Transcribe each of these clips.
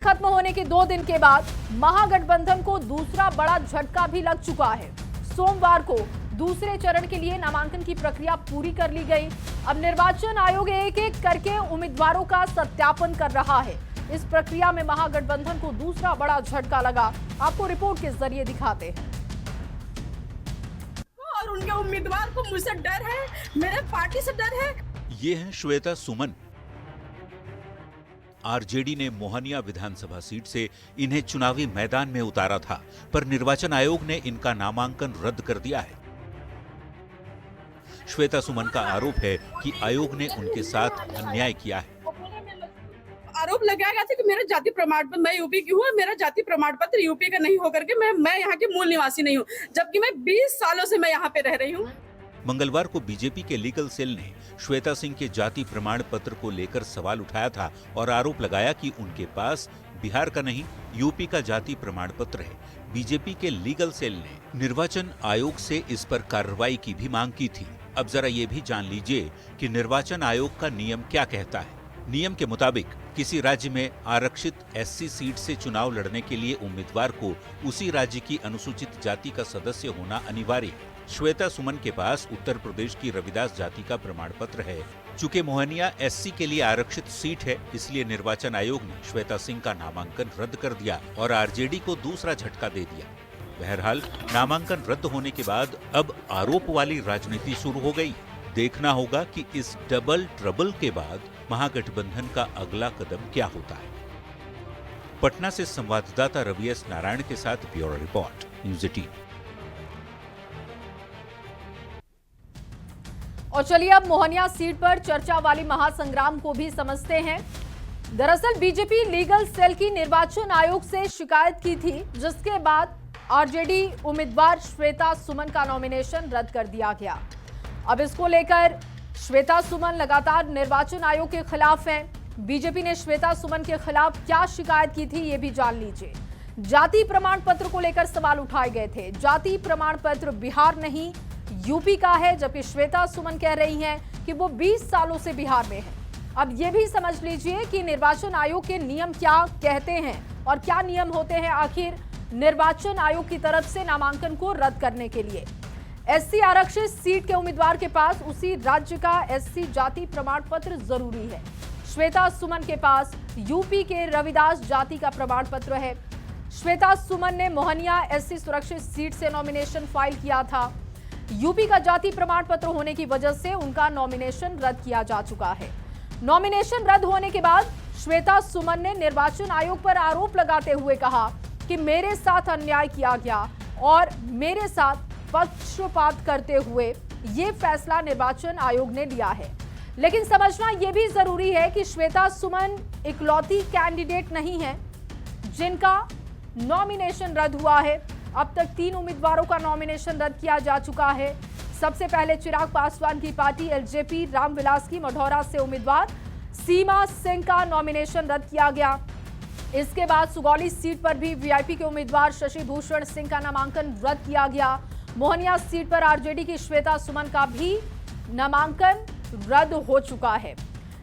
खत्म होने के 2 दिन के बाद महागठबंधन को दूसरा बड़ा झटका भी लग चुका है। सोमवार को दूसरे चरण के लिए नामांकन की प्रक्रिया पूरी कर ली गई। अब निर्वाचन आयोग एक एक करके उम्मीदवारों का सत्यापन कर रहा है। इस प्रक्रिया में महागठबंधन को दूसरा बड़ा झटका लगा। आपको रिपोर्ट के जरिए दिखाते हैं। और उनके उम्मीदवार को मुझसे डर है, मेरे पार्टी से डर है। ये है श्वेता सुमन। आरजेडी ने मोहनिया विधानसभा सीट से इन्हें चुनावी मैदान में उतारा था, पर निर्वाचन आयोग ने इनका नामांकन रद्द कर दिया है। श्वेता सुमन का आरोप है कि आयोग ने उनके साथ अन्याय किया है। आरोप लगाया गया था कि मेरा जाति प्रमाण पत्र, मैं यूपी की हूँ, मेरा जाति प्रमाण पत्र यूपी का नहीं होकर के मैं यहाँ की मूल निवासी नहीं हूँ, जबकि मैं 20 सालों से मैं यहाँ पे रह रही हूँ। मंगलवार को बीजेपी के लीगल सेल ने श्वेता सिंह के जाति प्रमाण पत्र को लेकर सवाल उठाया था और आरोप लगाया कि उनके पास बिहार का नहीं, यूपी का जाति प्रमाण पत्र है। बीजेपी के लीगल सेल ने निर्वाचन आयोग से इस पर कार्रवाई की भी मांग की थी। अब जरा ये भी जान लीजिए कि निर्वाचन आयोग का नियम क्या कहता है। नियम के मुताबिक किसी राज्य में आरक्षित एससी सीट से चुनाव लड़ने के लिए उम्मीदवार को उसी राज्य की अनुसूचित जाति का सदस्य होना अनिवार्य है। श्वेता सुमन के पास उत्तर प्रदेश की रविदास जाति का प्रमाण पत्र है। चूंकि मोहनिया एससी के लिए आरक्षित सीट है, इसलिए निर्वाचन आयोग ने श्वेता सिंह का नामांकन रद्द कर दिया और आरजेडी को दूसरा झटका दे दिया। बहरहाल नामांकन रद्द होने के बाद अब आरोप वाली राजनीति शुरू हो गई। देखना होगा कि इस डबल ट्रबल के बाद महागठबंधन का अगला कदम क्या होता है। पटना से संवाददाता रवि एस नारायण के साथ ब्यूरो रिपोर्ट, न्यूज़ 18। और चलिए अब मोहनिया सीट पर चर्चा वाली महासंग्राम को भी समझते हैं। दरअसल बीजेपी लीगल सेल की निर्वाचन आयोग से शिकायत की थी, जिसके बाद आरजेडी उम्मीदवार श्वेता सुमन का नॉमिनेशन रद्द कर दिया गया। अब इसको लेकर श्वेता सुमन लगातार निर्वाचन आयोग के खिलाफ हैं। बीजेपी ने श्वेता सुमन के खिलाफ क्या शिकायत की थी, ये भी जान लीजिए। जाति प्रमाण पत्र को लेकर सवाल उठाए गए थे। जाति प्रमाण पत्र बिहार नहीं, यूपी का है, जबकि श्वेता सुमन कह रही हैं कि वो 20 सालों से बिहार में है। अब ये भी समझ लीजिए कि निर्वाचन आयोग के नियम क्या कहते हैं और क्या नियम होते हैं आखिर निर्वाचन आयोग की तरफ से नामांकन को रद्द करने के लिए। एससी आरक्षित सीट के उम्मीदवार के पास उसी राज्य का एससी जाति प्रमाण पत्र जरूरी है। श्वेता सुमन के पास यूपी के रविदास जाति का प्रमाण पत्र है। श्वेता सुमन ने मोहनिया एससी सुरक्षित सीट से नॉमिनेशन फाइल किया था। यूपी का जाति प्रमाण पत्र होने की वजह से उनका नॉमिनेशन रद्द किया जा चुका है। नॉमिनेशन रद्द होने के बाद श्वेता सुमन ने निर्वाचन आयोग पर आरोप लगाते हुए कहा कि मेरे साथ अन्याय किया गया और मेरे साथ पक्षपात करते हुए ये फैसला निर्वाचन आयोग ने लिया है। लेकिन समझना यह भी जरूरी है कि श्वेता सुमन इकलौती कैंडिडेट नहीं है जिनका नॉमिनेशन रद्द हुआ है। अब तक 3 उम्मीदवारों का नॉमिनेशन रद्द किया जा चुका है। सबसे पहले चिराग पासवान की पार्टी एलजेपी रामविलास की मढ़ौरा से उम्मीदवार सीमा सिंह का नॉमिनेशन रद्द किया गया। इसके बाद सुगौली सीट पर भी वीआईपी के उम्मीदवार शशि भूषण सिंह का नामांकन रद्द किया गया। मोहनिया सीट पर आरजेडी की श्वेता सुमन का भी नामांकन रद्द हो चुका है।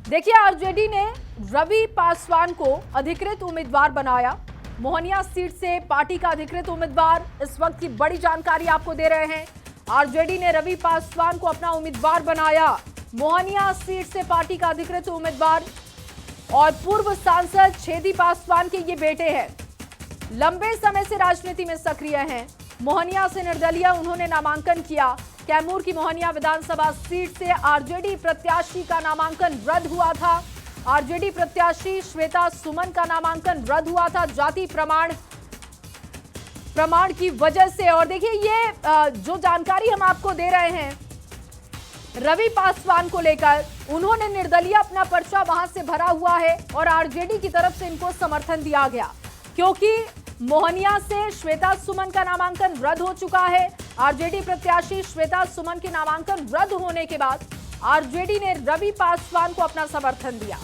देखिए, आरजेडी ने रवि पासवान को अधिकृत उम्मीदवार बनाया। मोहनिया सीट से पार्टी का अधिकृत उम्मीदवार, इस वक्त की बड़ी जानकारी आपको दे रहे हैं। आरजेडी ने रवि पासवान को अपना उम्मीदवार बनाया। मोहनिया सीट से पार्टी का अधिकृत उम्मीदवार और पूर्व सांसद छेदी पासवान के ये बेटे हैं। लंबे समय से राजनीति में सक्रिय हैं। मोहनिया से निर्दलीय उन्होंने नामांकन किया। कैमूर की मोहनिया विधानसभा सीट से आरजेडी प्रत्याशी का नामांकन रद्द हुआ था। आरजेडी प्रत्याशी श्वेता सुमन का नामांकन रद्द हुआ था जाति प्रमाण की वजह से। और देखिए, ये जो जानकारी हम आपको दे रहे हैं रवि पासवान को लेकर, उन्होंने निर्दलीय अपना पर्चा वहां से भरा हुआ है और आरजेडी की तरफ से इनको समर्थन दिया गया, क्योंकि मोहनिया से श्वेता सुमन का नामांकन रद्द हो चुका है। आरजेडी प्रत्याशी श्वेता सुमन के नामांकन रद्द होने के बाद आरजेडी ने रवि पासवान को अपना समर्थन दिया।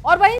और वहीं